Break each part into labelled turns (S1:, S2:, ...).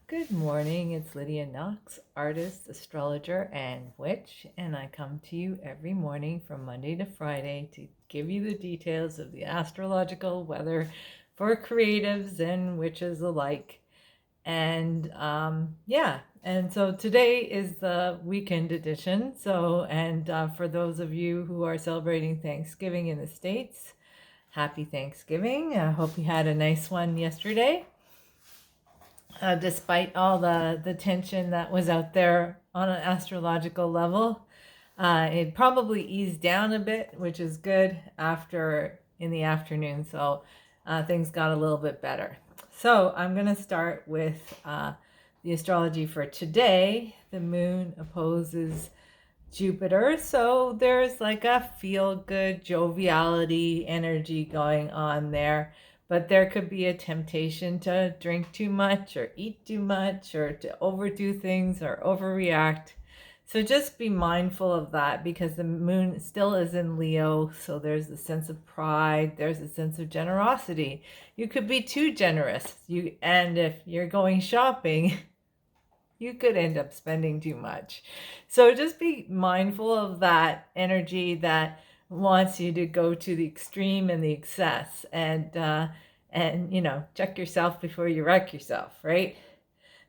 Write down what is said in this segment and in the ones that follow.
S1: Good morning, it's Lydia Knox, artist, astrologer, and witch, and I come to you every morning from Monday to Friday to give you the details of the astrological weather for creatives and witches alike. And and so today is the weekend edition. For those of you who are celebrating Thanksgiving in the States, happy Thanksgiving. I hope you had a nice one yesterday. Despite all the tension that was out there on an astrological level. It probably eased down a bit, which is good after in the afternoon. So things got a little bit better. So I'm going to start with the astrology for today. The moon opposes Jupiter. So there's like a feel-good joviality energy going on there. But there could be a temptation to drink too much or eat too much or to overdo things or overreact. So just be mindful of that because the moon still is in Leo. So there's a sense of pride. There's a sense of generosity. You could be too generous. And if you're going shopping, you could end up spending too much. So just be mindful of that energy that wants you to go to the extreme and the excess, and check yourself before you wreck yourself, right?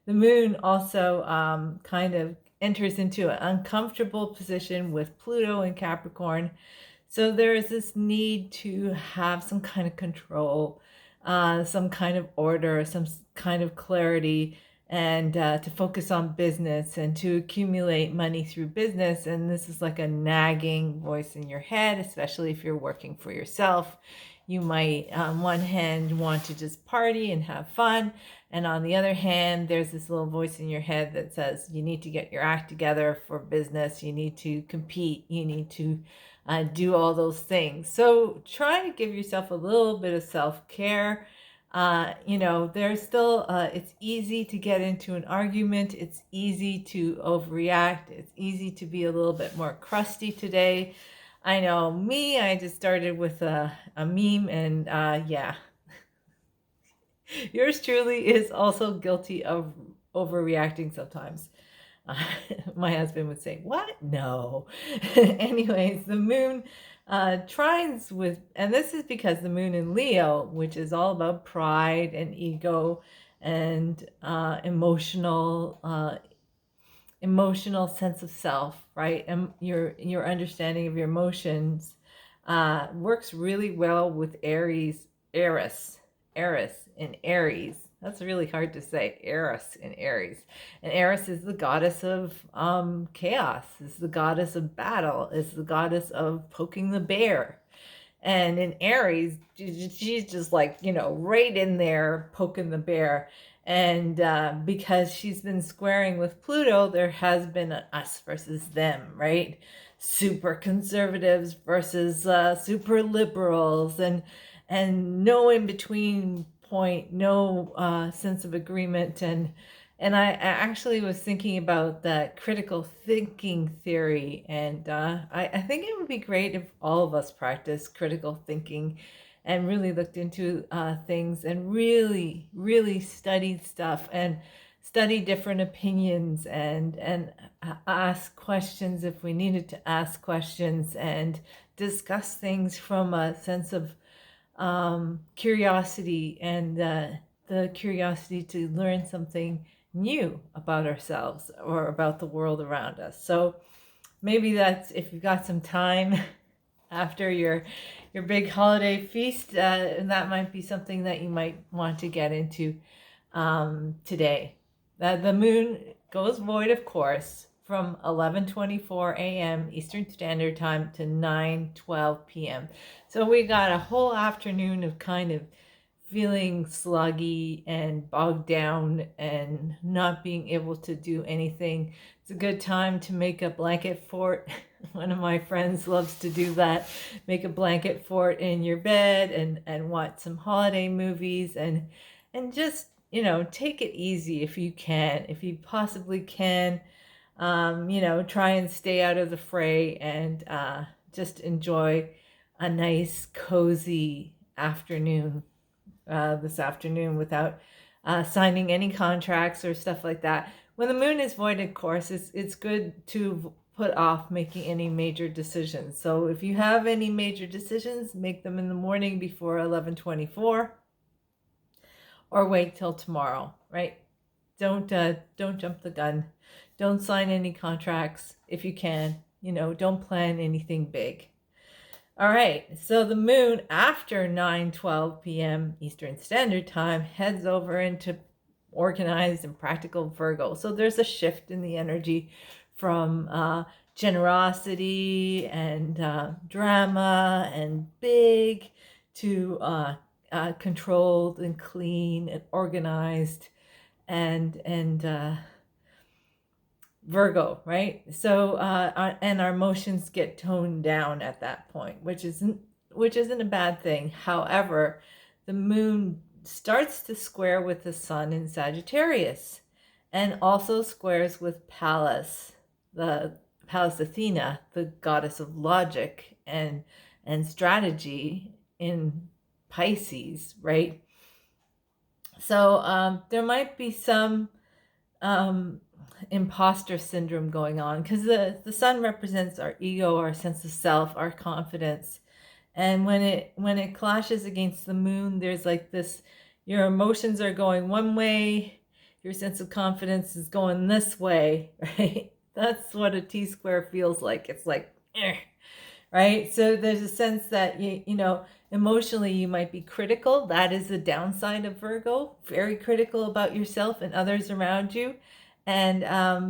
S1: The moon also kind of enters into an uncomfortable position with Pluto in Capricorn. So there is this need to have some kind of control, some kind of order, some kind of clarity, and to focus on business and to accumulate money through business. And this is like a nagging voice in your head, especially if you're working for yourself. You might, on one hand, want to just party and have fun. And on the other hand, there's this little voice in your head that says, you need to get your act together for business. You need to compete. You need to do all those things. So try to give yourself a little bit of self-care. There's still, it's easy to get into an argument. It's easy to overreact. It's easy to be a little bit more crusty today. I know me, I just started with a meme and yeah. Yours truly is also guilty of overreacting sometimes. My husband would say, what? No. Anyways, the moon trines with, and this is because the moon in Leo, which is all about pride and ego and emotional sense of self, right? And your understanding of your emotions works really well with Eris in Aries. That's really hard to say. Eris in Aries. And Eris is the goddess of chaos, is the goddess of battle, is the goddess of poking the bear. And in Aries, she's just like, right in there poking the bear. And because she's been squaring with Pluto, there has been an us versus them, right? Super conservatives versus super liberals, and no in between point, no sense of agreement. And I actually was thinking about that critical thinking theory, and I think it would be great if all of us practiced critical thinking and really looked into things and really, really studied stuff and study different opinions and ask questions if we needed to ask questions and discuss things from a sense of curiosity and the curiosity to learn something new about ourselves or about the world around us. So maybe that's, if you've got some time after your big holiday feast, that might be something that you might want to get into today. The moon goes void, of course, from 11:24 a.m. Eastern Standard Time to 9:12 p.m. So we got a whole afternoon of kind of feeling sluggy and bogged down and not being able to do anything. It's a good time to make a blanket fort. One of my friends loves to do that. Make a blanket fort in your bed and watch some holiday movies and just, take it easy if you can. If you possibly can, try and stay out of the fray and just enjoy a nice, cozy afternoon this afternoon without signing any contracts or stuff like that. When the moon is void, of course, it's good to put off making any major decisions. So if you have any major decisions, make them in the morning before 11:24, or wait till tomorrow, right? Don't jump the gun. Don't sign any contracts if you can. Don't plan anything big. All right, so the moon after 9:12 p.m. Eastern Standard Time heads over into organized and practical Virgo. So there's a shift in the energy from generosity and drama and big to controlled and clean and organized and Virgo, right? So and our emotions get toned down at that point, which isn't a bad thing. However, the moon starts to square with the sun in Sagittarius, and also squares with Pallas, Pallas Athena, the goddess of logic and strategy in Pisces, right? So there might be some imposter syndrome going on, because the sun represents our ego, our sense of self, our confidence. And when it clashes against the moon, there's like this, your emotions are going one way, your sense of confidence is going this way, right? That's what a T-square feels like. It's like, right? So there's a sense that emotionally you might be critical. That is the downside of Virgo. Very critical about yourself and others around you. And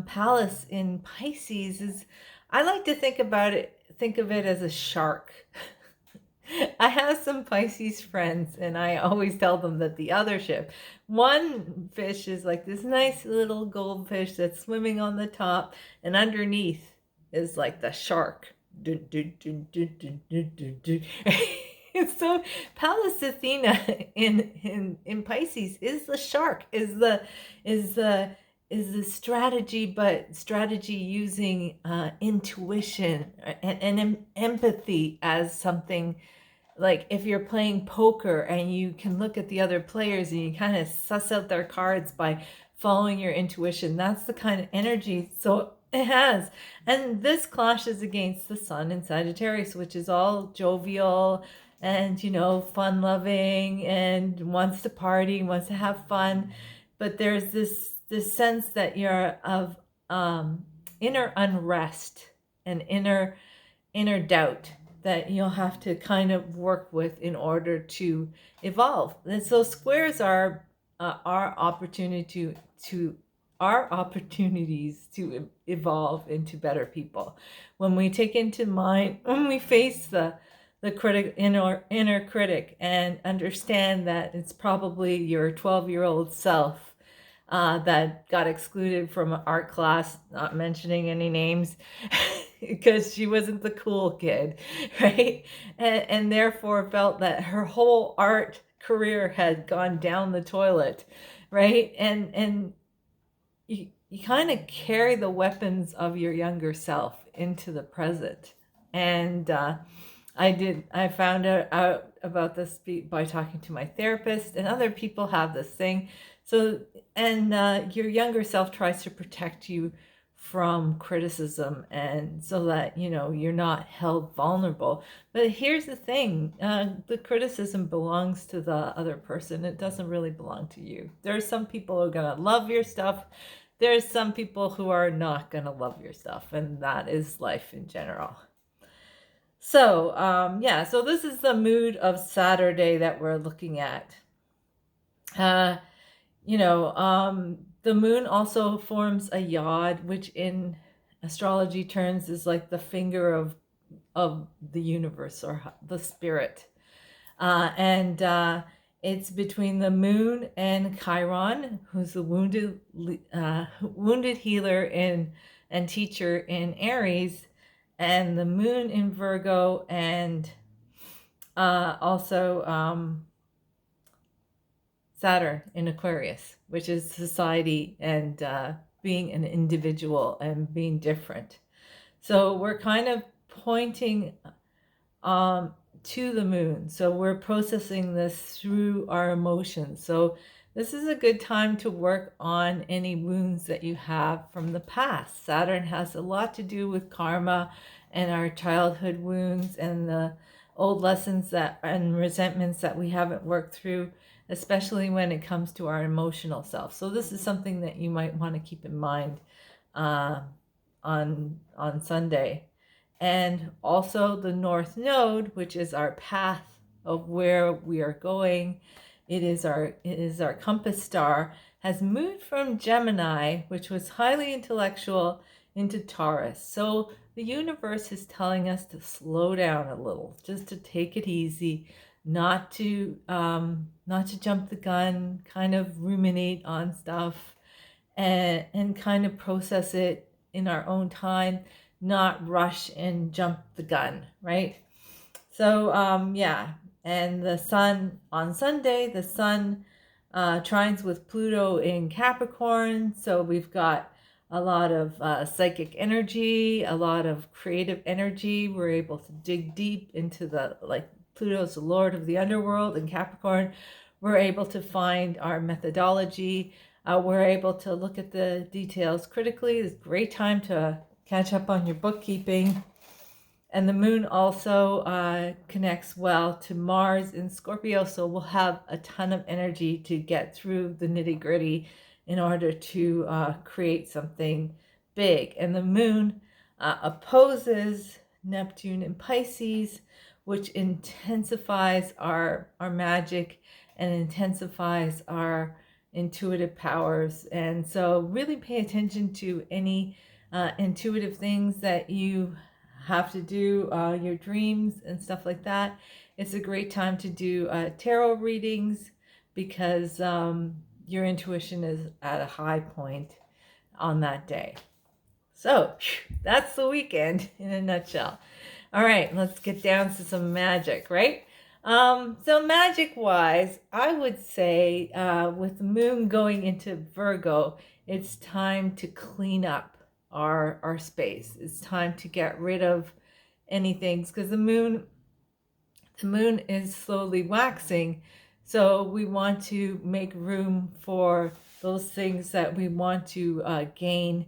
S1: Pallas in Pisces is, I like to think of it as a shark. I have some Pisces friends, and I always tell them that the other ship, one fish is like this nice little goldfish that's swimming on the top, and underneath is like the shark. So Pallas Athena in Pisces is the shark, is the strategy, but strategy using intuition and empathy as something. Like if you're playing poker and you can look at the other players and you kind of suss out their cards by following your intuition, that's the kind of energy so it has. And this clashes against the sun in Sagittarius, which is all jovial and fun loving and wants to party, wants to have fun. But there's this sense that you're of inner unrest and inner doubt that you'll have to kind of work with in order to evolve. And so squares are our opportunities to evolve into better people. When we take into mind, when we face the inner critic, and understand that it's probably your 12-year-old self that got excluded from an art class, not mentioning any names, because she wasn't the cool kid, right? And therefore felt that her whole art career had gone down the toilet, right? And you kind of carry the weapons of your younger self into the present. And I found out about this by talking to my therapist, and other people have this thing. So, and your younger self tries to protect you from criticism, and so that you're not held vulnerable. But here's the thing, the criticism belongs to the other person. It doesn't really belong to you. There's some people who are going to love your stuff. There's some people who are not going to love your stuff, and that is life in general. So yeah, so this is the mood of Saturday that we're looking at. The moon also forms a yod, which in astrology terms is like the finger of the universe, or the spirit. And it's between the moon and Chiron, who's the wounded healer and teacher in Aries, and the moon in Virgo, and also Saturn in Aquarius, which is society and being an individual and being different. So we're kind of pointing to the moon. So we're processing this through our emotions. So This is a good time to work on any wounds that you have from the past. Saturn has a lot to do with karma and our childhood wounds and the old lessons that and resentments that we haven't worked through, especially when it comes to our emotional self. So this is something that you might want to keep in mind uh, on Sunday. And also the North Node, which is our path of where we are going. It is our compass star, has moved from Gemini, which was highly intellectual, into Taurus. So the universe is telling us to slow down a little, just to take it easy, not to jump the gun, kind of ruminate on stuff, and kind of process it in our own time, not rush and jump the gun, right? So yeah, and the sun on Sunday, the sun trines with Pluto in Capricorn. So we've got a lot of psychic energy, a lot of creative energy. We're able to dig deep into Pluto's the lord of the underworld in Capricorn. We're able to find our methodology. We're able to look at the details critically. It's a great time to catch up on your bookkeeping. And the moon also connects well to Mars in Scorpio, so we'll have a ton of energy to get through the nitty gritty in order to create something big. And the moon opposes Neptune in Pisces, which intensifies our magic and intensifies our intuitive powers. And so really pay attention to any intuitive things that you have to do, your dreams and stuff like that. It's a great time to do tarot readings because your intuition is at a high point on that day. So that's the weekend in a nutshell. All right, let's get down to some magic, right? So magic wise, I would say with the moon going into Virgo, it's time to clean up our space. It's time to get rid of anything because the moon is slowly waxing. So we want to make room for those things that we want to gain.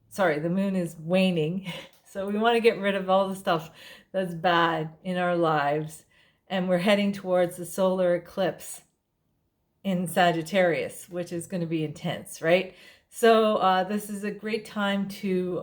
S1: Sorry, the moon is waning. So we want to get rid of all the stuff that's bad in our lives. And we're heading towards the solar eclipse in Sagittarius, which is going to be intense, right? So this is a great time to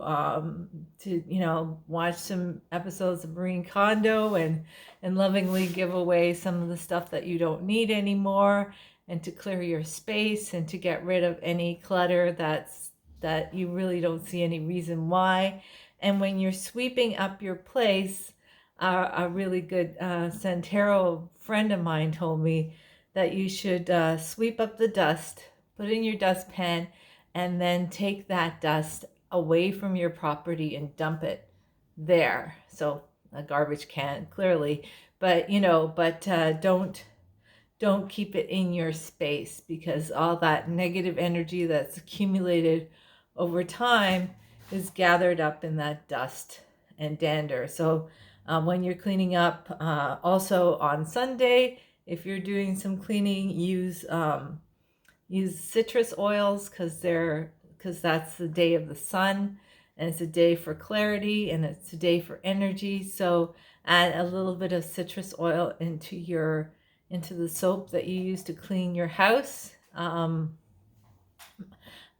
S1: watch some episodes of Marie Kondo and lovingly give away some of the stuff that you don't need anymore, and to clear your space and to get rid of any clutter that you really don't see any reason why. And when you're sweeping up your place, a really good Santero friend of mine told me that you should sweep up the dust, put it in your dustpan, and then take that dust away from your property and dump it there. So a garbage can, clearly, but don't keep it in your space, because all that negative energy that's accumulated over time is gathered up in that dust and dander. So when you're cleaning up, also on Sunday, if you're doing some cleaning, use citrus oils because that's the day of the sun, and it's a day for clarity, and it's a day for energy. So add a little bit of citrus oil into the soap that you use to clean your house.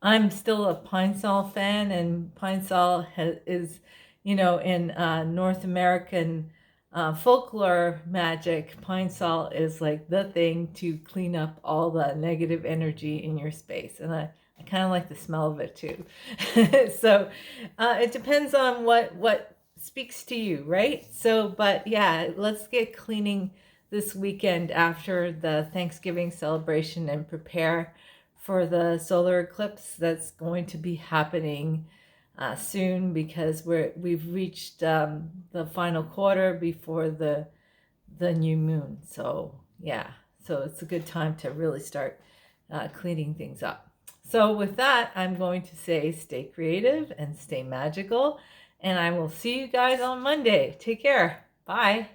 S1: I'm still a Pine Sol fan, and Pine Sol is, in North American folklore magic, Pine Sol is like the thing to clean up all the negative energy in your space. And I kind of like the smell of it too. So it depends on what speaks to you, right? So, but yeah, let's get cleaning this weekend after the Thanksgiving celebration and prepare for the solar eclipse that's going to be happening soon, because we've reached the final quarter before the new moon. So yeah, so it's a good time to really start cleaning things up. So with that, I'm going to say stay creative and stay magical, and I will see you guys on Monday. Take care. Bye.